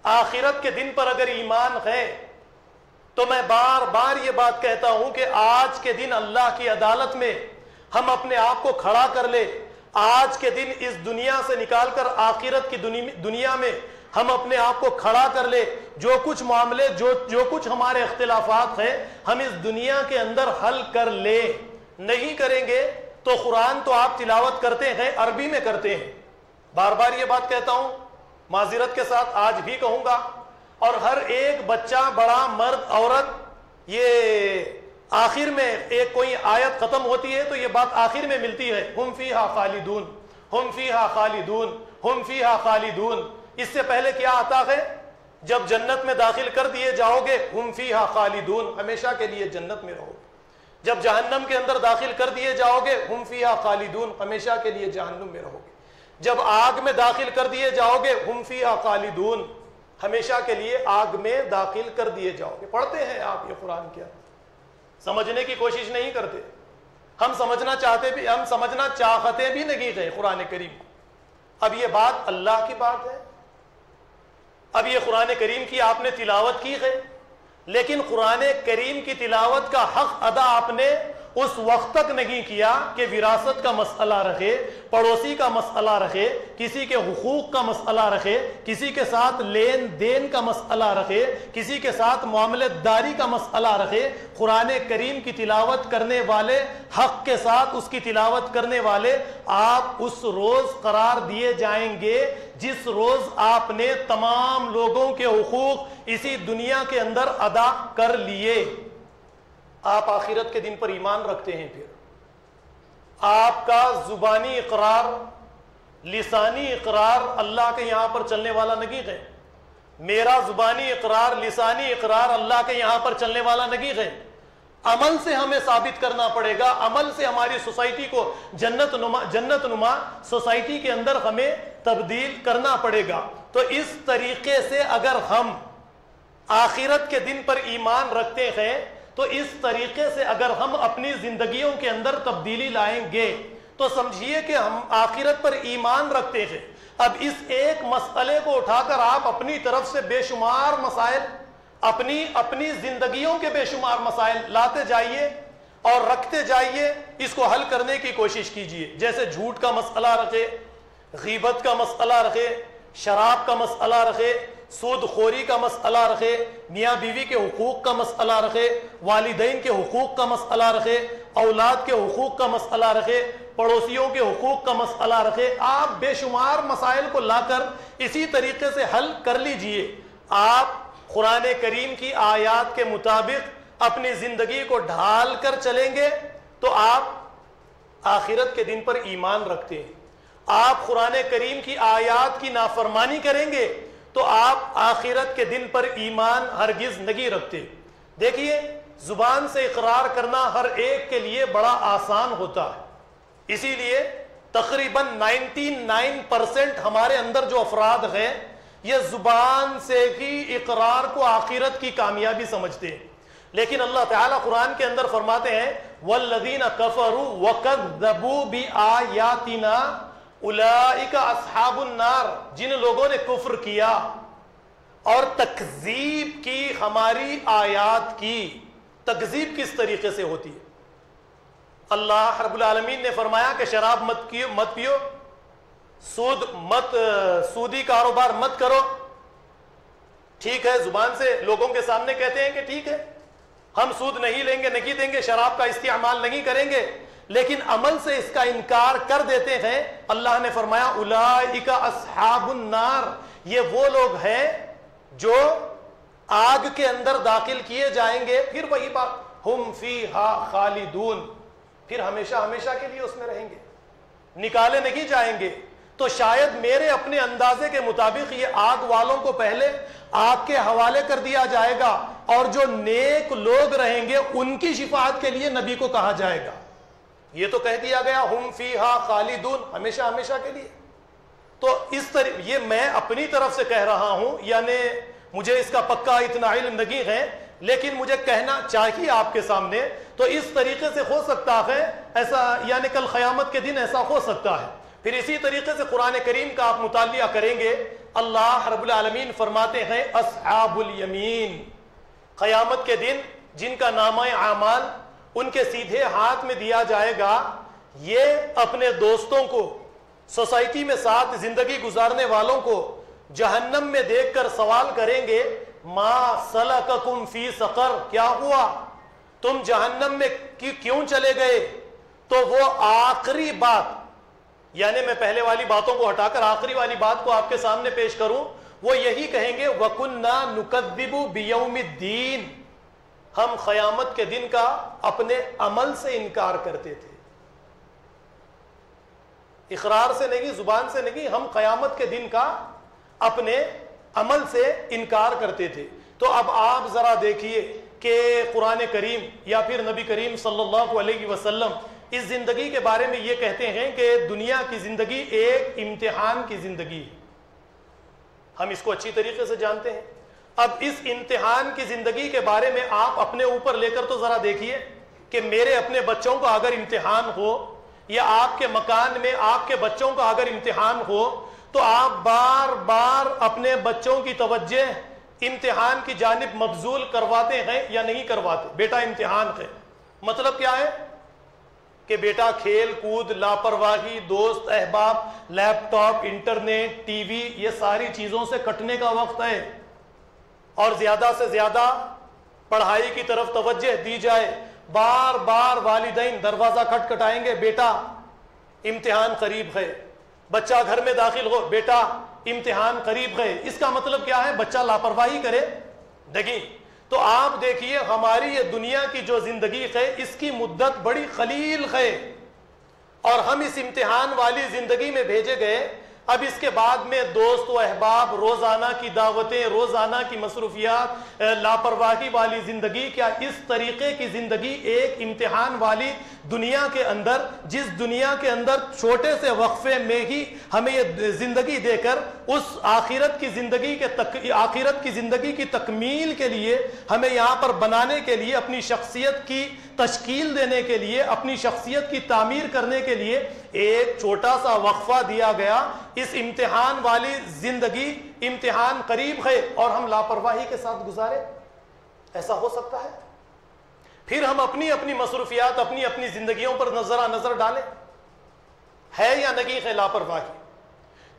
آخرت کے دن پر اگر ایمان ہے تو میں بار بار یہ بات کہتا ہوں کہ آج کے دن اللہ کی عدالت میں ہم اپنے آپ کو کھڑا کر لے، آج کے دن اس دنیا سے نکال کر آخرت کی دنیا میں ہم اپنے آپ کو کھڑا کر لے، جو کچھ معاملے، جو کچھ ہمارے اختلافات ہیں ہم اس دنیا کے اندر حل کر لے۔ نہیں کریں گے تو قرآن تو آپ تلاوت کرتے ہیں، عربی میں کرتے ہیں، بار بار یہ بات کہتا ہوں، معذرت کے ساتھ آج بھی کہوں گا، اور ہر ایک بچہ، بڑا، مرد، عورت، یہ آخر میں ایک کوئی آیت ختم ہوتی ہے تو یہ بات آخر میں ملتی ہے، ہم فیہا خالدون، ہم فیہا خالدون، ہم فیہا خالدون۔ اس سے پہلے کیا آتا ہے؟ جب جنت میں داخل کر دیے جاؤ گے، ہم فیہا خالدون، ہمیشہ کے لیے جنت میں رہو گے۔ جب جہنم کے اندر داخل کر دیے جاؤ گے، ہم فیہا خالدون، ہمیشہ کے لیے جہنم میں رہو گے۔ جب آگ میں داخل کر دیے جاؤ گے، ہم فیہا خالدون، ہمیشہ کے لیے آگ میں داخل کر دیے جاؤ گے۔ پڑھتے ہیں آپ یہ قرآن کیا؟ سمجھنے کی کوشش نہیں کرتے، ہم سمجھنا چاہتے بھی نہیں گئے قرآن کریم کو۔ اب یہ بات اللہ کی بات ہے، اب یہ قرآن کریم کی آپ نے تلاوت کی ہے، لیکن قرآن کریم کی تلاوت کا حق ادا آپ نے اس وقت تک نہیں کیا کہ وراثت کا مسئلہ رکھے، پڑوسی کا مسئلہ رکھے، کسی کے حقوق کا مسئلہ رکھے، کسی کے ساتھ لین دین کا مسئلہ رکھے، کسی کے ساتھ معاملت داری کا مسئلہ رکھے۔ قرآن کریم کی تلاوت کرنے والے، حق کے ساتھ اس کی تلاوت کرنے والے، آپ اس روز قرار دیے جائیں گے جس روز آپ نے تمام لوگوں کے حقوق اسی دنیا کے اندر ادا کر لیے۔ آپ آخرت کے دن پر ایمان رکھتے ہیں، پھر آپ کا زبانی اقرار، لسانی اقرار اللہ کے یہاں پر چلنے والا نہیں ہے۔ میرا زبانی اقرار، لسانی اقرار اللہ کے یہاں پر چلنے والا نہیں ہے۔ عمل سے ہمیں ثابت کرنا پڑے گا، عمل سے ہماری سوسائٹی کو جنت نما سوسائٹی کے اندر ہمیں تبدیل کرنا پڑے گا۔ تو اس طریقے سے اگر ہم آخرت کے دن پر ایمان رکھتے ہیں، تو اس طریقے سے اگر ہم اپنی زندگیوں کے اندر تبدیلی لائیں گے تو سمجھیے کہ ہم آخرت پر ایمان رکھتے ہیں۔ اب اس ایک مسئلے کو اٹھا کر آپ اپنی طرف سے بے شمار مسائل، اپنی زندگیوں کے بے شمار مسائل لاتے جائیے اور رکھتے جائیے، اس کو حل کرنے کی کوشش کیجیے۔ جیسے جھوٹ کا مسئلہ رکھے، غیبت کا مسئلہ رکھے، شراب کا مسئلہ رکھے، سود خوری کا مسئلہ رکھے، میاں بیوی کے حقوق کا مسئلہ رکھے، والدین کے حقوق کا مسئلہ رکھے، اولاد کے حقوق کا مسئلہ رکھے، پڑوسیوں کے حقوق کا مسئلہ رکھے۔ آپ بے شمار مسائل کو لا کر اسی طریقے سے حل کر لیجئے۔ آپ قرآن کریم کی آیات کے مطابق اپنی زندگی کو ڈھال کر چلیں گے تو آپ آخرت کے دن پر ایمان رکھتے ہیں۔ آپ قرآن کریم کی آیات کی نافرمانی کریں گے تو آپ آخرت کے دن پر ایمان ہرگز نہیں رکھتے۔ دیکھیے، زبان سے اقرار کرنا ہر ایک کے لیے بڑا آسان ہوتا ہے، اسی لیے تقریباً 99% ہمارے اندر جو افراد ہیں یہ زبان سے ہی اقرار کو آخرت کی کامیابی سمجھتے ہیں، لیکن اللہ تعالیٰ قرآن کے اندر فرماتے ہیں وَالَّذِينَ كَفَرُوا وَكَذَّبُوا بِآيَاتِنَا اولئک اصحاب النار، جن لوگوں نے کفر کیا اور تکذیب کی ہماری آیات کی۔ تکذیب کس طریقے سے ہوتی ہے؟ اللہ رب العالمین نے فرمایا کہ شراب مت پیو، سودی کاروبار مت کرو۔ ٹھیک ہے، زبان سے لوگوں کے سامنے کہتے ہیں کہ ٹھیک ہے ہم سود نہیں لیں گے، نہیں دیں گے، شراب کا استعمال نہیں کریں گے، لیکن عمل سے اس کا انکار کر دیتے ہیں۔ اللہ نے فرمایا اولئک اصحاب النار، یہ وہ لوگ ہیں جو آگ کے اندر داخل کیے جائیں گے۔ پھر وہی بات، ہم فیہا خالدون، پھر ہمیشہ ہمیشہ کے لیے اس میں رہیں گے، نکالے نہیں جائیں گے۔ تو شاید میرے اپنے اندازے کے مطابق یہ آگ والوں کو پہلے آگ کے حوالے کر دیا جائے گا، اور جو نیک لوگ رہیں گے ان کی شفاعت کے لیے نبی کو کہا جائے گا۔ یہ تو کہہ دیا گیا ہم فیہا خالدون، ہمیشہ ہمیشہ کے لیے۔ تو اس طرح یہ میں اپنی طرف سے کہہ رہا ہوں، یعنی مجھے اس کا پکا اتنا علم نہیں ہے، لیکن مجھے کہنا چاہیے آپ کے سامنے۔ تو اس طریقے سے ہو سکتا ہے ایسا، یعنی کل قیامت کے دن ایسا ہو سکتا ہے۔ پھر اسی طریقے سے قرآن کریم کا آپ مطالعہ کریں گے، اللہ رب العالمین فرماتے ہیں اصحاب الیمین، قیامت کے دن جن کا نامہ اعمال ان کے سیدھے ہاتھ میں دیا جائے گا، یہ اپنے دوستوں کو، سوسائٹی میں ساتھ زندگی گزارنے والوں کو جہنم میں دیکھ کر سوال کریں گے ما سلککم فی سقر، کیا ہوا تم جہنم میں کیوں چلے گئے؟ تو وہ آخری بات، یعنی میں پہلے والی باتوں کو ہٹا کر آخری والی بات کو آپ کے سامنے پیش کروں، وہ یہی کہیں گے وَكُنَّا نُكَذِّبُ بِيَوْمِ الدِّينِ، ہم قیامت کے دن کا اپنے عمل سے انکار کرتے تھے، اقرار سے نہیں، زبان سے نہیں، ہم قیامت کے دن کا اپنے عمل سے انکار کرتے تھے۔ تو اب آپ ذرا دیکھیے کہ قرآن کریم یا پھر نبی کریم صلی اللہ علیہ وسلم اس زندگی کے بارے میں یہ کہتے ہیں کہ دنیا کی زندگی ایک امتحان کی زندگی ہے، ہم اس کو اچھی طریقے سے جانتے ہیں۔ اب اس امتحان کی زندگی کے بارے میں آپ اپنے اوپر لے کر تو ذرا دیکھیے کہ میرے اپنے بچوں کا اگر امتحان ہو، یا آپ کے مکان میں آپ کے بچوں کا اگر امتحان ہو، تو آپ بار بار اپنے بچوں کی توجہ امتحان کی جانب مبذول کرواتے ہیں یا نہیں کرواتے؟ بیٹا امتحان ہے، مطلب کیا ہے کہ بیٹا کھیل کود، لاپرواہی، دوست احباب، لیپ ٹاپ، انٹرنیٹ، ٹی وی، یہ ساری چیزوں سے کٹنے کا وقت ہے اور زیادہ سے زیادہ پڑھائی کی طرف توجہ دی جائے۔ بار بار والدین دروازہ کھٹکھٹائیں گے، بیٹا امتحان قریب ہے، بچہ گھر میں داخل ہو، بیٹا امتحان قریب ہے۔ اس کا مطلب کیا ہے؟ بچہ لاپرواہی کرے نہیں۔ تو آپ دیکھیے ہماری یہ دنیا کی جو زندگی ہے اس کی مدت بڑی قلیل ہے اور ہم اس امتحان والی زندگی میں بھیجے گئے۔ اب اس کے بعد میں دوست و احباب، روزانہ کی دعوتیں، روزانہ کی مصروفیات، لاپرواہی والی زندگی، کیا اس طریقے کی زندگی ایک امتحان والی دنیا کے اندر، جس دنیا کے اندر چھوٹے سے وقفے میں ہی ہمیں یہ زندگی دے کر اس آخرت کی زندگی کی تکمیل کے لیے، ہمیں یہاں پر بنانے کے لیے، اپنی شخصیت کی تشکیل دینے کے لیے، اپنی شخصیت کی تعمیر کرنے کے لیے ایک چھوٹا سا وقفہ دیا گیا۔ اس امتحان والی زندگی، امتحان قریب ہے اور ہم لاپرواہی کے ساتھ گزارے؟ ایسا ہو سکتا ہے؟ پھر ہم اپنی مصروفیات، اپنی زندگیوں پر نظر ڈالیں، ہے یا نہیں ہے لاپرواہی؟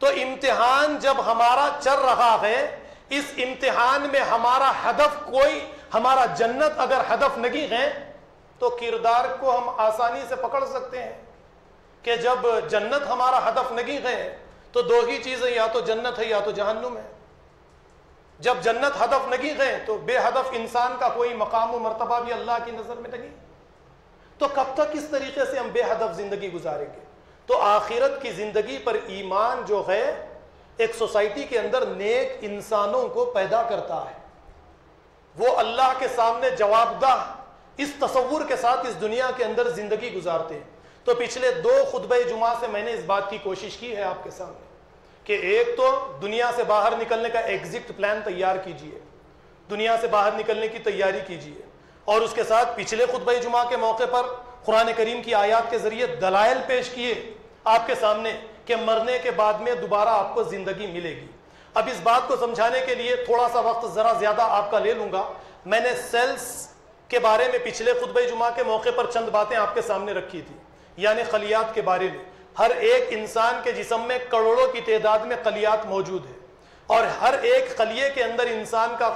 تو امتحان جب ہمارا چل رہا ہے، اس امتحان میں ہمارا ہدف کوئی، ہمارا جنت اگر ہدف نہیں ہے تو کردار کو ہم آسانی سے پکڑ سکتے ہیں کہ جب جنت ہمارا ہدف نہیں ہے تو دو ہی چیزیں، یا تو جنت ہے یا تو جہنم ہے۔ جب جنت ہدف نہیں ہے تو بے ہدف انسان کا کوئی مقام و مرتبہ بھی اللہ کی نظر میں نہیں۔ تو کب تک اس طریقے سے ہم بے ہدف زندگی گزاریں گے؟ تو آخرت کی زندگی پر ایمان جو ہے ایک سوسائٹی کے اندر نیک انسانوں کو پیدا کرتا ہے، وہ اللہ کے سامنے جواب دہ اس تصور کے ساتھ اس دنیا کے اندر زندگی گزارتے ہیں۔ تو پچھلے 2 خطبہ جمعہ سے میں نے اس بات کی کوشش کی ہے آپ کے سامنے کہ ایک تو دنیا سے باہر نکلنے کا ایگزٹ پلان تیار کیجئے، دنیا سے باہر نکلنے کی تیاری کیجئے، اور اس کے ساتھ پچھلے خطبہ جمعہ کے موقع پر قرآن کریم کی آیات کے ذریعے دلائل پیش کیے آپ کے سامنے کہ مرنے کے بعد میں دوبارہ آپ کو زندگی ملے گی۔ اب اس بات کو سمجھانے کے لیے تھوڑا سا وقت ذرا زیادہ آپ کا لے لوں گا۔ میں نے سیلز کے بارے میں پچھلے خطبہ جمعہ کے موقع پر چند باتیں آپ کے سامنے رکھی تھی، یعنی خلیات کے بارے میں۔ ہر ایک انسان کے جسم میں کروڑوں کی تعداد میں خلیات موجود ہے اور ہر ایک خلیے کے اندر انسان کا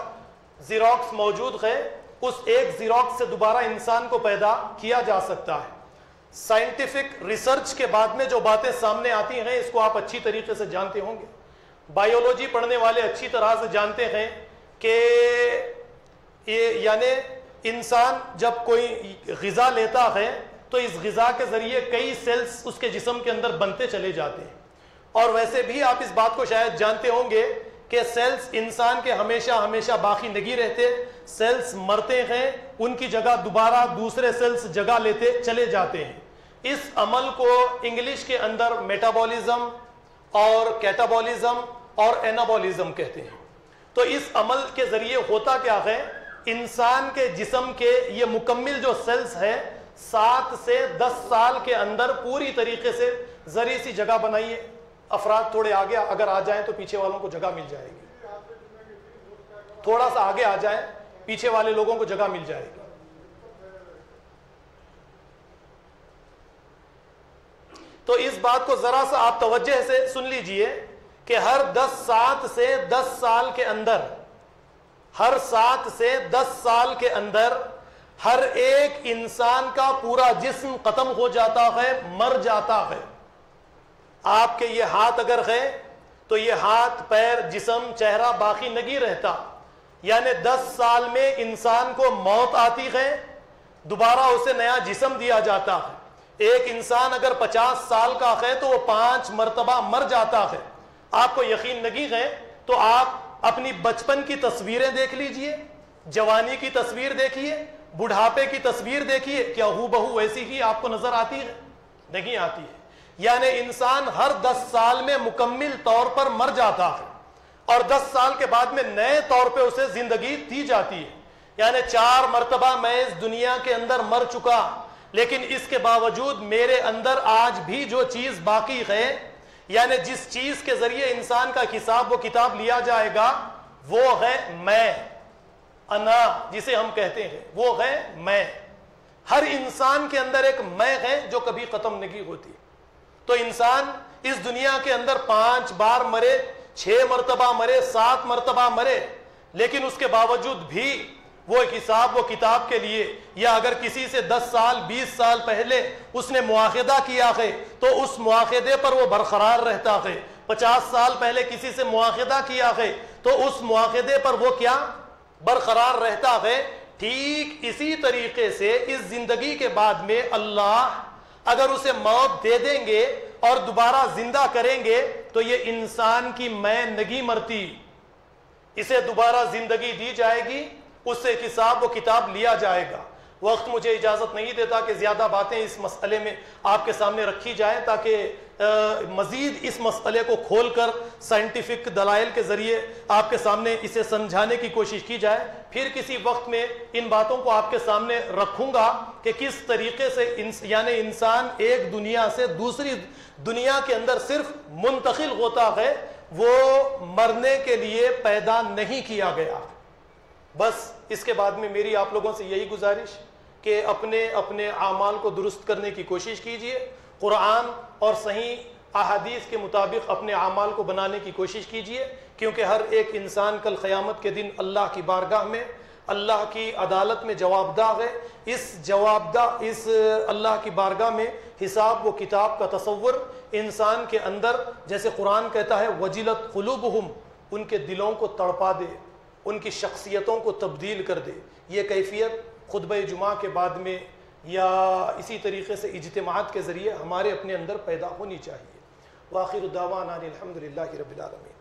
زیروکس موجود ہے۔ اس ایک زیروکس سے دوبارہ انسان کو پیدا کیا جا سکتا ہے۔ سائنٹیفک ریسرچ کے بعد میں جو باتیں سامنے آتی ہیں اس کو آپ اچھی طریقے سے جانتے ہوں گے، بایولوجی پڑھنے والے اچھی طرح سے جانتے ہیں کہ یعنی انسان جب کوئی غذا لیتا ہے تو اس غذا کے ذریعے کئی سیلز اس کے جسم کے اندر بنتے چلے جاتے ہیں، اور ویسے بھی آپ اس بات کو شاید جانتے ہوں گے کہ سیلز انسان کے ہمیشہ باقی نہیں رہتے، سیلز مرتے ہیں، ان کی جگہ دوبارہ دوسرے سیلز جگہ لیتے چلے جاتے ہیں۔ اس عمل کو انگلش کے اندر میٹابولزم اور کیٹابولزم اور اینابولزم کہتے ہیں۔ تو اس عمل کے ذریعے ہوتا کیا ہے، انسان کے جسم کے یہ مکمل جو سیلز ہے 7 سے 10 سال کے اندر پوری طریقے سے ذری سی جگہ بنائیے، افراد تھوڑے آگے اگر آ جائیں تو پیچھے والوں کو جگہ مل جائے گی، تھوڑا سا آگے آ جائیں پیچھے والے لوگوں کو جگہ مل جائے گی۔ تو اس بات کو ذرا سا آپ توجہ سے سن لیجئے کہ ہر 7 سے 10 سال کے اندر، ہر 7 سے 10 سال کے اندر ہر ایک انسان کا پورا جسم ختم ہو جاتا ہے، مر جاتا ہے۔ آپ کے یہ ہاتھ اگر ہے تو یہ ہاتھ، پیر، جسم، چہرہ باقی نہیں رہتا، یعنی 10 سال میں انسان کو موت آتی ہے، دوبارہ اسے نیا جسم دیا جاتا ہے۔ ایک انسان اگر 50 سال کا ہے تو وہ 5 مرتبہ مر جاتا ہے۔ آپ کو یقین نہیں ہے تو آپ اپنی بچپن کی تصویریں دیکھ لیجئے، جوانی کی تصویر دیکھیے، بڑھاپے کی تصویر دیکھیے، کیا ہو بہو ویسی ہی آپ کو نظر آتی ہے؟ نہیں آتی ہے۔ یعنی انسان ہر 10 سال میں مکمل طور پر مر جاتا ہے اور 10 سال کے بعد میں نئے طور پہ اسے زندگی دی جاتی ہے۔ یعنی 4 مرتبہ میں اس دنیا کے اندر مر چکا، لیکن اس کے باوجود میرے اندر آج بھی جو چیز باقی ہے، یعنی جس چیز کے ذریعے انسان کا حساب و کتاب لیا جائے گا، وہ ہے میں، انا جسے ہم کہتے ہیں وہ ہے میں. ہر انسان کے اندر ایک میں ہے جو کبھی ختم نہیں ہوتی. تو انسان اس دنیا کے اندر 5 بار مرے، 6 مرتبہ مرے، 7 مرتبہ مرے، لیکن اس کے باوجود بھی وہ ایک حساب و کتاب کے لیے، یا اگر کسی سے 10 سال 20 سال پہلے اس نے معاہدہ کیا ہے تو اس معاہدے پر وہ برقرار رہتا ہے. 50 سال پہلے کسی سے معاہدہ کیا ہے تو اس معاہدے پر وہ کیا برقرار رہتا ہے. ٹھیک اسی طریقے سے اس زندگی کے بعد میں اللہ اگر اسے موت دے دیں گے اور دوبارہ زندہ کریں گے تو یہ انسان کی میں نہیں مرتی، اسے دوبارہ زندگی دی جائے گی، اس سے حساب و کتاب لیا جائے گا. وقت مجھے اجازت نہیں دیتا کہ زیادہ باتیں اس مسئلے میں آپ کے سامنے رکھی جائیں تاکہ مزید اس مسئلے کو کھول کر سائنٹیفک دلائل کے ذریعے آپ کے سامنے اسے سمجھانے کی کوشش کی جائے. پھر کسی وقت میں ان باتوں کو آپ کے سامنے رکھوں گا کہ کس طریقے سے یعنی انسان ایک دنیا سے دوسری دنیا کے اندر صرف منتقل ہوتا ہے، وہ مرنے کے لیے پیدا نہیں کیا گیا. بس اس کے بعد میں میری آپ لوگوں سے یہی گزارش کہ اپنے اعمال کو درست کرنے کی کوشش کیجئے، قرآن اور صحیح احادیث کے مطابق اپنے اعمال کو بنانے کی کوشش کیجئے، کیونکہ ہر ایک انسان کل قیامت کے دن اللہ کی بارگاہ میں، اللہ کی عدالت میں جواب دہ ہے. اس اللہ کی بارگاہ میں حساب و کتاب کا تصور انسان کے اندر، جیسے قرآن کہتا ہے وجلت قلوبہم، ان کے دلوں کو تڑپا دے، ان کی شخصیتوں کو تبدیل کر دے. یہ کیفیت خطبہ جمعہ کے بعد میں یا اسی طریقے سے اجتماعات کے ذریعے ہمارے اپنے اندر پیدا ہونی چاہیے. وآخر دعوانا الحمدللہ رب العالمین.